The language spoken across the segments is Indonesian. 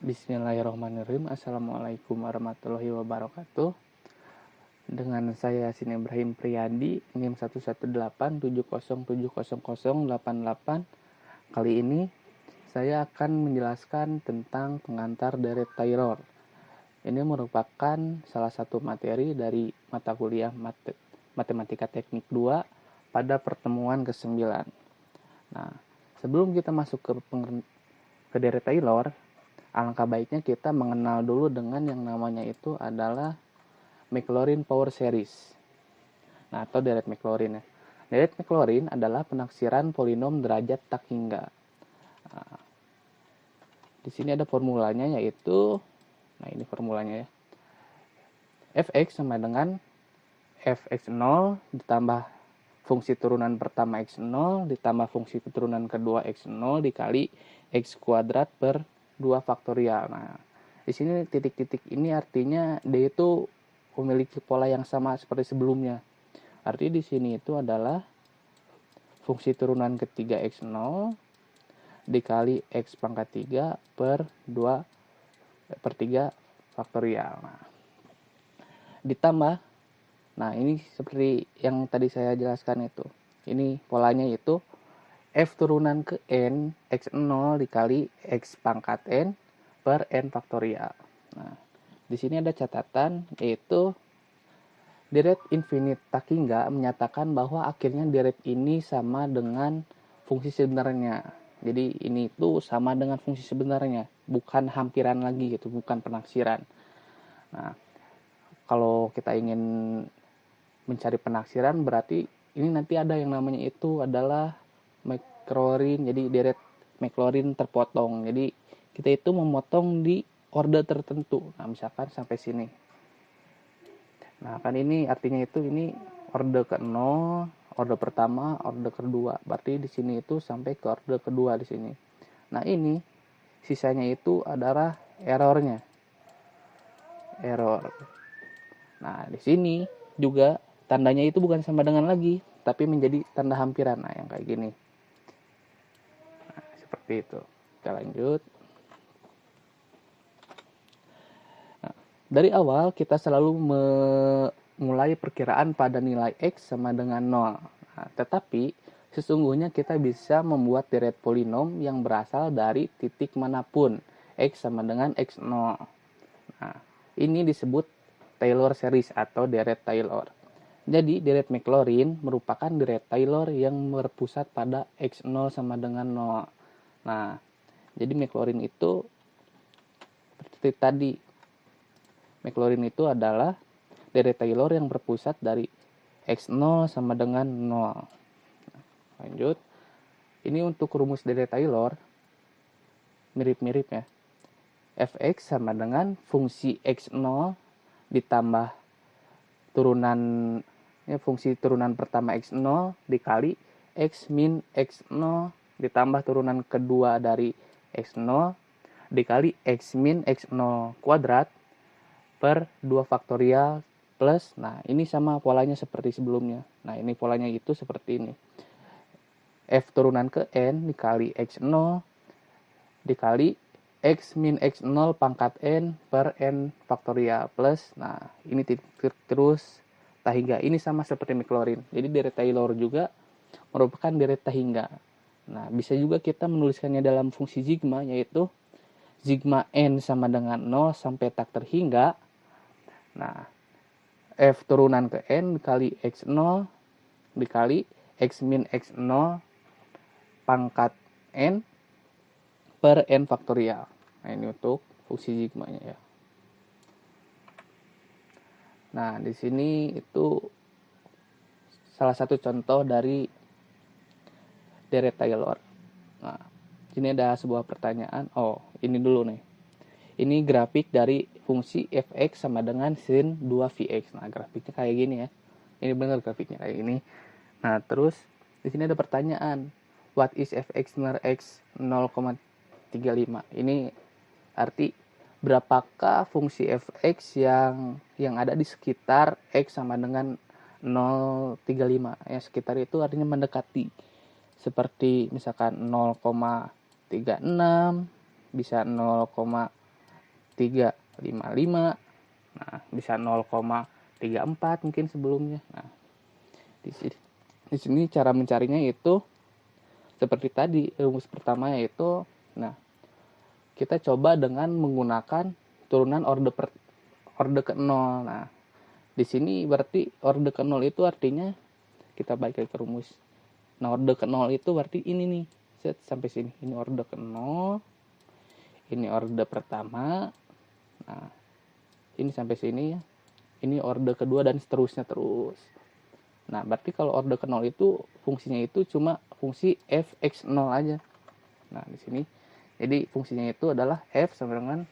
Bismillahirrahmanirrahim. Assalamualaikum warahmatullahi wabarakatuh. Dengan saya Yasin Ibrahim Priyadi, NIM 11870700088. Kali ini saya akan menjelaskan tentang pengantar deret Taylor. Ini merupakan salah satu materi dari mata kuliah Matematika Teknik 2 pada pertemuan ke-9. Nah, sebelum kita masuk ke deret Taylor, alangkah baiknya kita mengenal dulu dengan yang namanya itu adalah Maclaurin Power Series. Nah, atau deret Maclaurin ya. Deret Maclaurin adalah penaksiran polinom derajat tak hingga. Nah, di sini ada formulanya yaitu, nah ini formulanya ya. Fx sama dengan fx0 ditambah fungsi turunan pertama x0 ditambah fungsi turunan kedua x0 dikali x kuadrat per 2 faktorial. Nah, di sini titik-titik ini artinya D itu memiliki pola yang sama seperti sebelumnya. Artinya di sini itu adalah fungsi turunan ketiga x0 dikali x pangkat 3 per 3 faktorial. Nah, ditambah, nah ini seperti yang tadi saya jelaskan itu. Ini polanya itu f turunan ke n x0 dikali x pangkat n per n faktorial. Nah, di sini ada catatan yaitu deret infinite tak hingga menyatakan bahwa akhirnya deret ini sama dengan fungsi sebenarnya. Jadi ini itu sama dengan fungsi sebenarnya, bukan hampiran lagi gitu, bukan penaksiran. Nah, kalau kita ingin mencari penaksiran berarti ini nanti ada yang namanya itu adalah Maclaurin. Jadi deret Maclaurin terpotong. Jadi kita itu memotong di orde tertentu. Nah, misalkan sampai sini. Nah, kan ini artinya itu ini orde ke-0, orde pertama, orde kedua. Berarti di sini itu sampai ke orde kedua di sini. Nah, ini sisanya itu adalah errornya. Error. Nah, di sini juga tandanya itu bukan sama dengan lagi, tapi menjadi tanda hampiran. Nah, yang kayak gini. Nah, seperti itu. Kita lanjut. Nah, dari awal kita selalu memulai perkiraan pada nilai X sama dengan 0. Nah, tetapi sesungguhnya kita bisa membuat deret polinom yang berasal dari titik manapun X sama dengan X0. Nah, ini disebut Taylor series atau deret Taylor. Jadi deret Maclaurin merupakan deret Taylor yang berpusat pada X0 sama dengan 0. Nah, jadi Maclaurin itu seperti tadi. Maclaurin itu adalah deret Taylor yang berpusat dari X0 sama dengan 0. Lanjut. Ini untuk rumus deret Taylor mirip-mirip ya. Fx sama dengan fungsi X0 ditambah turunan fungsi turunan pertama x0 dikali x min x0 ditambah turunan kedua dari x0 dikali x min x0 kuadrat per 2 faktorial plus, nah ini sama polanya seperti sebelumnya. Nah, ini polanya itu seperti ini. F turunan ke n dikali x0 dikali x min x0 pangkat n per n faktorial plus, nah ini terus tak hingga. Ini sama seperti Maclaurin. Jadi deret Taylor juga merupakan deret tak hingga. Nah, bisa juga kita menuliskannya dalam fungsi sigma, yaitu sigma n sama dengan 0 sampai tak terhingga. Nah, f turunan ke n dikali x0 dikali x min x0 pangkat n per n faktorial. Nah, ini untuk fungsi sigmanya ya. Nah, di sini itu salah satu contoh dari deret Taylor. Nah, sini ada sebuah pertanyaan. Oh, ini dulu nih. Ini grafik dari fungsi fx sama dengan sin 2vx. Nah, grafiknya kayak gini ya. Ini benar grafiknya kayak gini. Nah, terus di sini ada pertanyaan. What is fx minus x 0,35? Ini arti berapakah fungsi fx yang ada di sekitar x sama dengan 0,35. Ya, sekitar itu artinya mendekati. Seperti misalkan 0,36, bisa 0,5 0,355. Nah, bisa 0,34 mungkin sebelumnya. Nah, di sini cara mencarinya itu seperti tadi rumus pertama yaitu, nah, kita coba dengan menggunakan turunan orde ke 0. Nah, di sini berarti orde ke 0 itu artinya kita balik ke rumus. Nah, orde ke 0 itu berarti ini nih. Set sampai sini. Ini orde ke 0. Ini orde pertama. Nah, ini sampai sini ya. Ini orde kedua dan seterusnya terus. Nah, berarti kalau orde ke 0 itu fungsinya itu cuma fungsi fx0 aja. Nah, di sini jadi fungsinya itu adalah f sama dengan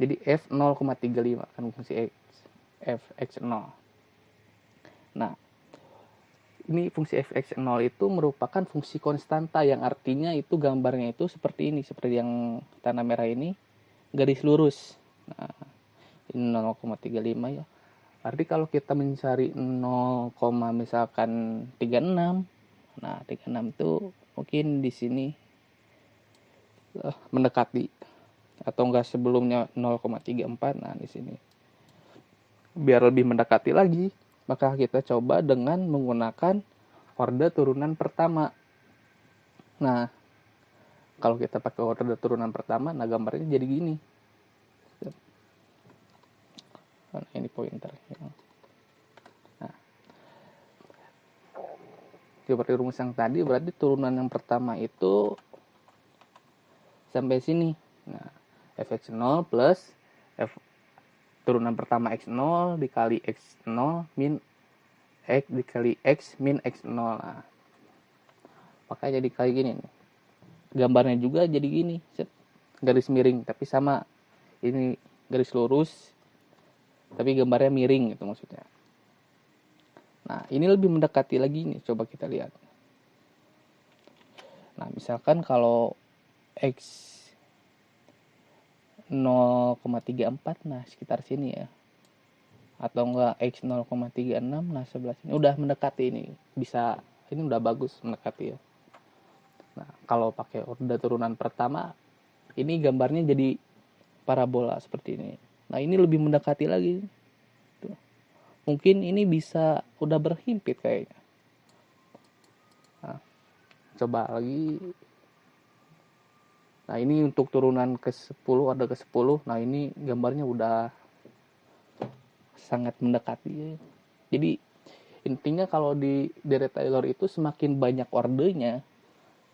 jadi f 0,35 kan fungsi x fx0. Nah, ini fungsi fx0 itu merupakan fungsi konstanta yang artinya itu gambarnya itu seperti ini, seperti yang tanda merah ini, garis lurus. Nah, ini 0,35 ya. Berarti kalau kita mencari 0, misalkan 36. Nah, 36 itu mungkin di sini mendekati atau enggak sebelumnya 0,34. Nah, di sini. Biar lebih mendekati lagi, maka kita coba dengan menggunakan orde turunan pertama. Nah, kalau kita pakai orde turunan pertama, nah gambarnya jadi gini. Nah, ini pointer. Nah, seperti rumus yang tadi, berarti turunan yang pertama itu sampai sini. Nah, fx0 plus f turunan pertama x0 dikali x0 min x dikali x min x0. Nah, makanya jadi kayak gini nih. Gambarnya juga jadi gini, garis miring tapi sama. Ini garis lurus tapi gambarnya miring gitu maksudnya. Nah, ini lebih mendekati lagi nih, coba kita lihat. Nah, misalkan kalau x 0,34, nah sekitar sini ya. Atau enggak x 0,36, nah sebelah sini. Udah mendekati ini. Bisa, ini udah bagus mendekati ya. Nah, kalau pakai orde turunan pertama, ini gambarnya jadi parabola seperti ini. Nah, ini lebih mendekati lagi. Tuh. Mungkin ini bisa udah berhimpit kayaknya. Nah, coba lagi. Nah, ini untuk turunan ke-10, orde ke-10. Nah, ini gambarnya udah sangat mendekati. Jadi, intinya kalau di deret Taylor itu semakin banyak ordenya,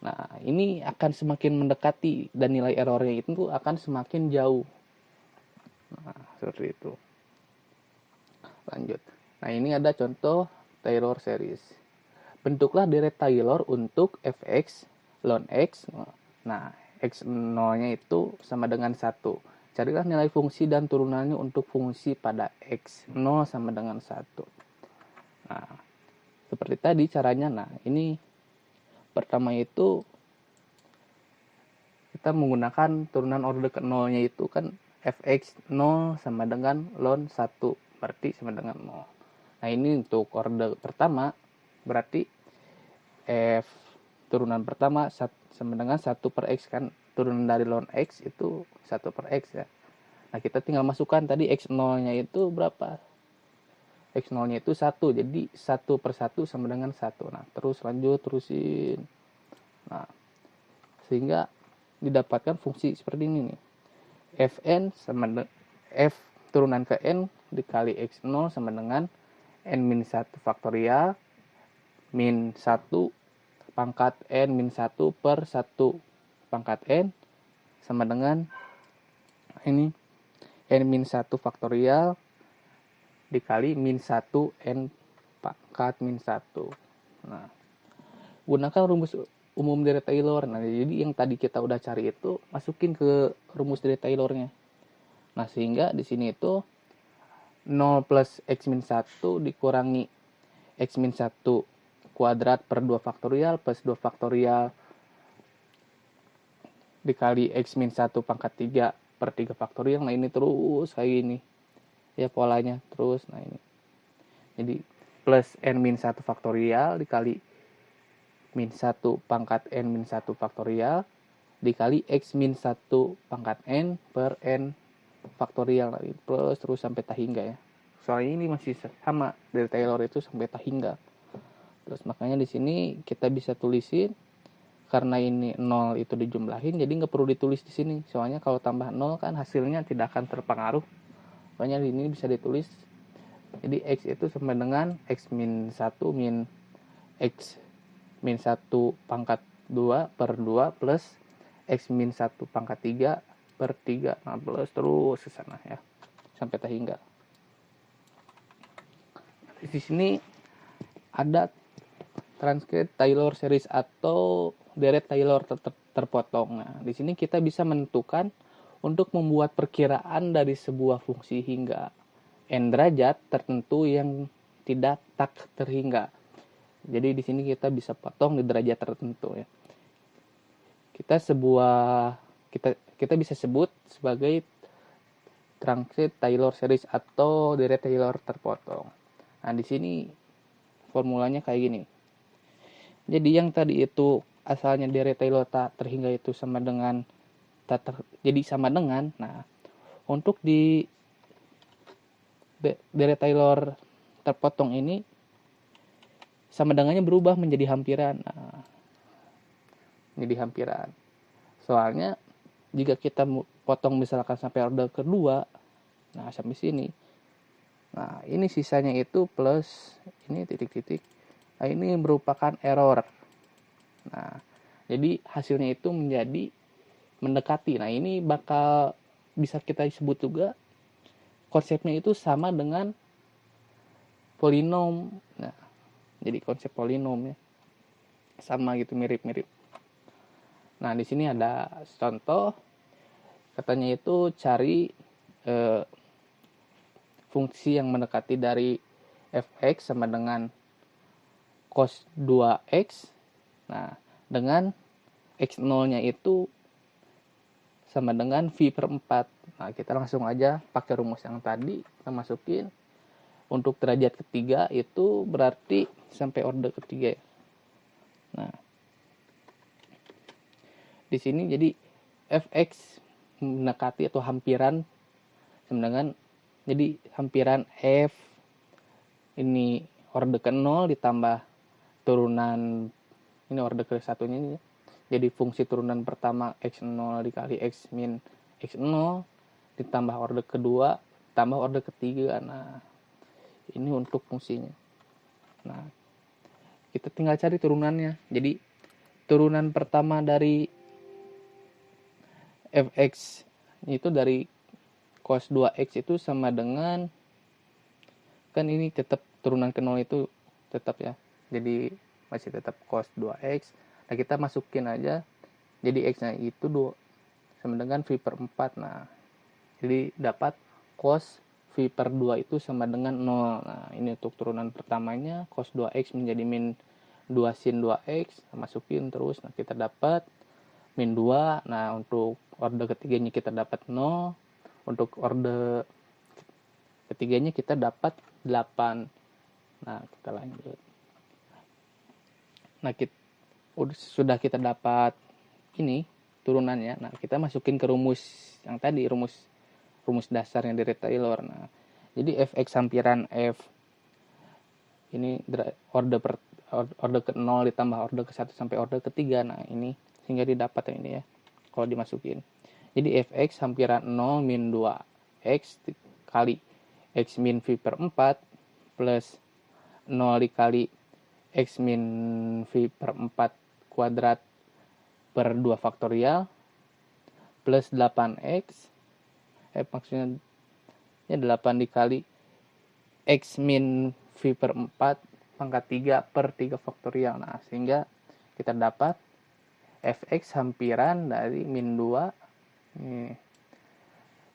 nah, ini akan semakin mendekati dan nilai errornya itu akan semakin jauh. Nah, seperti itu. Lanjut. Nah, ini ada contoh Taylor series. Bentuklah deret Taylor untuk fx ln x. Nah, x0-nya itu sama dengan 1. Carilah nilai fungsi dan turunannya untuk fungsi pada x0 sama dengan 1. Nah, seperti tadi caranya. Nah, ini pertama itu kita menggunakan turunan orde ke 0-nya itu kan fx0 sama dengan ln 1. Berarti sama dengan 0. Nah, ini untuk orde pertama berarti f turunan pertama sama dengan 1 per x kan. Turunan dari ln x itu 1 per x ya. Nah, kita tinggal masukkan tadi x0-nya itu berapa? X0-nya itu 1. Jadi 1 per 1 sama dengan 1. Nah, terus lanjut terusin. Nah, sehingga didapatkan fungsi seperti ini nih. Fn sama f turunan ke n dikali x0 sama dengan n-1 faktorial min 1 pangkat n-1 per 1 pangkat n sama dengan ini n-1 faktorial dikali min 1 n pangkat min 1. Nah, gunakan rumus umum deret Taylor. Nah, jadi yang tadi kita udah cari itu masukin ke rumus deret Taylornya. Nah, sehingga di sini itu 0 plus x min 1 dikurangi x min 1 kuadrat per 2 faktorial plus 2 faktorial dikali x min 1 pangkat 3 per 3 faktorial. Nah, ini terus kayak gini. Ya, polanya terus. Nah, ini. Jadi, plus n min 1 faktorial dikali min 1 pangkat n min 1 faktorial dikali x min 1 pangkat n per n faktorial lagi plus terus sampai tak hingga ya. Soalnya ini masih sama dari Taylor itu sampai tak hingga. Terus makanya di sini kita bisa tulisin karena ini 0 itu dijumlahin jadi nggak perlu ditulis di sini. Soalnya kalau tambah 0 kan hasilnya tidak akan terpengaruh. Makanya ini bisa ditulis. Jadi X itu sama dengan X min 1 min X min 1 pangkat 2 per 2 plus X min 1 pangkat 3 per 3. Nah, plus terus ke sana ya. Sampai tak hingga. Di sini ada transkrip Taylor series atau deret Taylor terpotong. Nah, di sini kita bisa menentukan untuk membuat perkiraan dari sebuah fungsi hingga n derajat tertentu yang tidak tak terhingga. Jadi di sini kita bisa potong di derajat tertentu ya. Kita bisa sebut sebagai transkrip Taylor series atau deret Taylor terpotong. Nah, di sini formulanya kayak gini. Jadi yang tadi itu asalnya deret Taylor tak terhingga itu sama dengan jadi sama dengan. Nah, untuk di deret Taylor terpotong ini sama dengannya berubah menjadi hampiran. Nah, menjadi hampiran. Soalnya jika kita potong misalkan sampai order kedua, nah sampai sini. Nah, ini sisanya itu plus ini titik-titik. Nah, ini merupakan error. Nah, jadi hasilnya itu menjadi mendekati. Nah, ini bakal bisa kita sebut juga konsepnya itu sama dengan polinom. Nah, jadi konsep polinom ya. Sama gitu, mirip-mirip. Nah, di sini ada contoh. Katanya itu cari fungsi yang mendekati dari fx sama dengan cos 2x. Nah, dengan x0-nya itu sama dengan v per 4. Nah, kita langsung aja pakai rumus yang tadi. Kita masukin. Untuk derajat ketiga itu berarti sampai order ketiga ya. Nah, di sini jadi fx mendekati atau hampiran sama dengan jadi hampiran f ini order ke 0 ditambah turunan ini order ke satunya ini. Jadi fungsi turunan pertama x0 dikali x min x0 ditambah order kedua tambah order ketiga. Nah, ini untuk fungsinya. Nah, kita tinggal cari turunannya. Jadi turunan pertama dari fx itu dari cos 2x itu sama dengan kan ini tetap turunan ke 0 itu tetap ya. Jadi masih tetap cos 2x. Nah, kita masukin aja. Jadi x-nya itu 2 sama dengan v per 4. Nah, jadi dapat cos v per 2 itu sama dengan 0. Nah, ini untuk turunan pertamanya cos 2x menjadi min 2 sin 2x. Masukin terus. Nah, kita dapat min 2. Nah, untuk order ketiganya kita dapat 0. Untuk order ketiganya kita dapat 8. Nah, kita lanjut. Nah, sudah kita dapat ini turunannya. Nah, kita masukin ke rumus yang tadi, rumus dasarnya dari Taylor. Nah, jadi fx hampiran f ini order ke 0 ditambah order ke 1 sampai order ke 3. Nah, ini sehingga didapat ini ya. Kalau dimasukin. Jadi fx hampiran 0 min 2x kali x min v per 4 plus 0 dikali x min v per 4 kuadrat per 2 faktorial plus 8x maksudnya ya 8 dikali x min v per 4 pangkat 3 per 3 faktorial. Nah, sehingga kita dapat fx hampiran dari min 2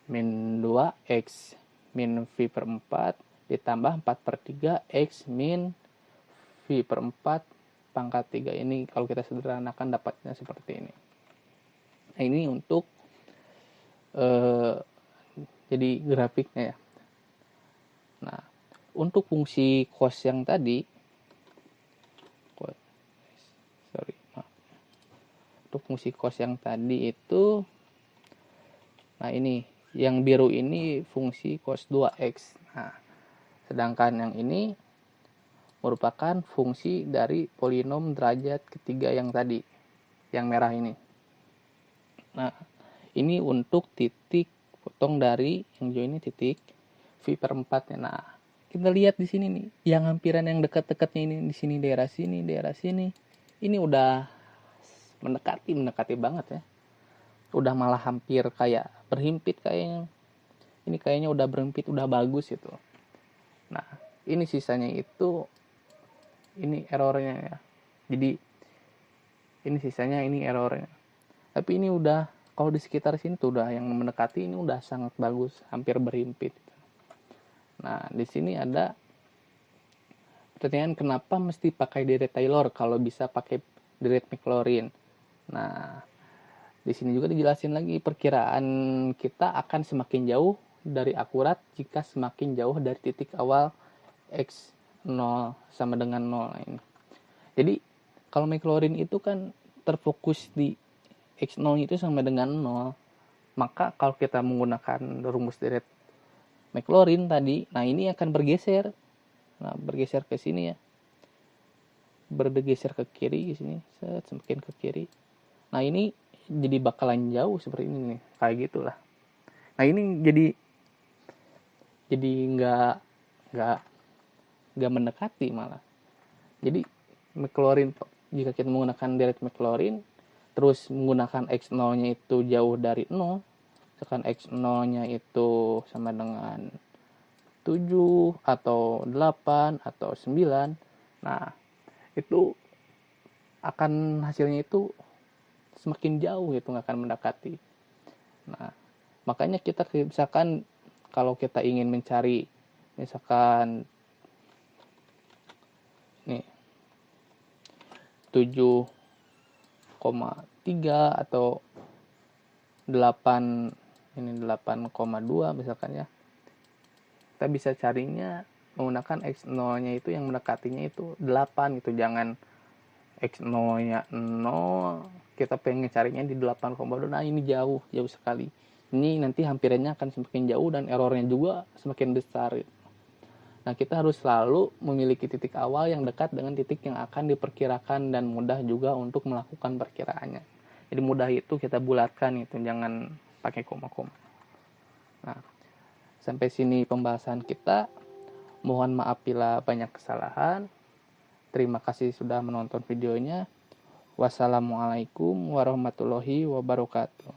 min 2x min v per 4 ditambah 4 per 3 x min v per 4 pangkat 3. Ini kalau kita sederhanakan dapatnya seperti ini. Nah, ini untuk jadi grafiknya ya. Nah, untuk fungsi cos yang tadi untuk fungsi cos yang tadi itu nah ini Yang biru ini fungsi cos 2x. Nah, sedangkan yang ini merupakan fungsi dari polinom derajat ketiga yang tadi, yang merah ini. Nah, ini untuk titik potong dari yang hijau ini titik V/4 ya. Nah, kita lihat di sini nih, yang hampiran yang dekat-dekatnya ini di sini daerah sini. Ini udah mendekati banget ya. Udah malah hampir kayak berhimpit kayaknya. Ini kayaknya udah berhimpit, udah bagus gitu. Nah, ini sisanya itu ini errornya ya. Jadi ini sisanya ini errornya. Tapi ini udah kalau di sekitar sini tuh udah yang mendekati ini udah sangat bagus, hampir berhimpit. Nah, di sini ada pertanyaan kenapa mesti pakai deret Taylor kalau bisa pakai deret Maclaurin. Nah, di sini juga dijelasin lagi perkiraan kita akan semakin jauh dari akurat jika semakin jauh dari titik awal X0 sama dengan 0 ini. Jadi kalau Maclaurin itu kan terfokus di X0 itu sama dengan 0. Maka kalau kita menggunakan rumus deret Maclaurin tadi, nah ini akan bergeser. Nah, bergeser ke sini ya. Bergeser ke kiri di sini, semakin ke kiri. Nah, ini jadi bakalan jauh seperti ini nih, kayak gitulah. Nah, ini jadi nggak mendekati malah. Jadi Maclaurin, jika kita menggunakan deret Maclaurin terus menggunakan X0-nya itu jauh dari 0, misalkan X0-nya itu sama dengan 7 atau 8 atau 9, nah itu akan hasilnya itu semakin jauh, itu nggak akan mendekati. Nah, makanya kita misalkan kalau kita ingin mencari misalkan nih 7,3 atau 8 ini 8,2 misalkan ya, kita bisa carinya menggunakan X0-nya itu yang mendekatinya itu 8 gitu. Jangan X0-nya 0, kita pengen carinya di 8,2. Nah, ini jauh sekali. Ini nanti hampirannya akan semakin jauh dan errornya juga semakin besar. Nah, kita harus selalu memiliki titik awal yang dekat dengan titik yang akan diperkirakan dan mudah juga untuk melakukan perkiraannya. Jadi mudah itu kita bulatkan itu, jangan pakai koma-koma. Nah, sampai sini pembahasan kita. Mohon maaf bila banyak kesalahan. Terima kasih sudah menonton videonya. Wassalamualaikum warahmatullahi wabarakatuh.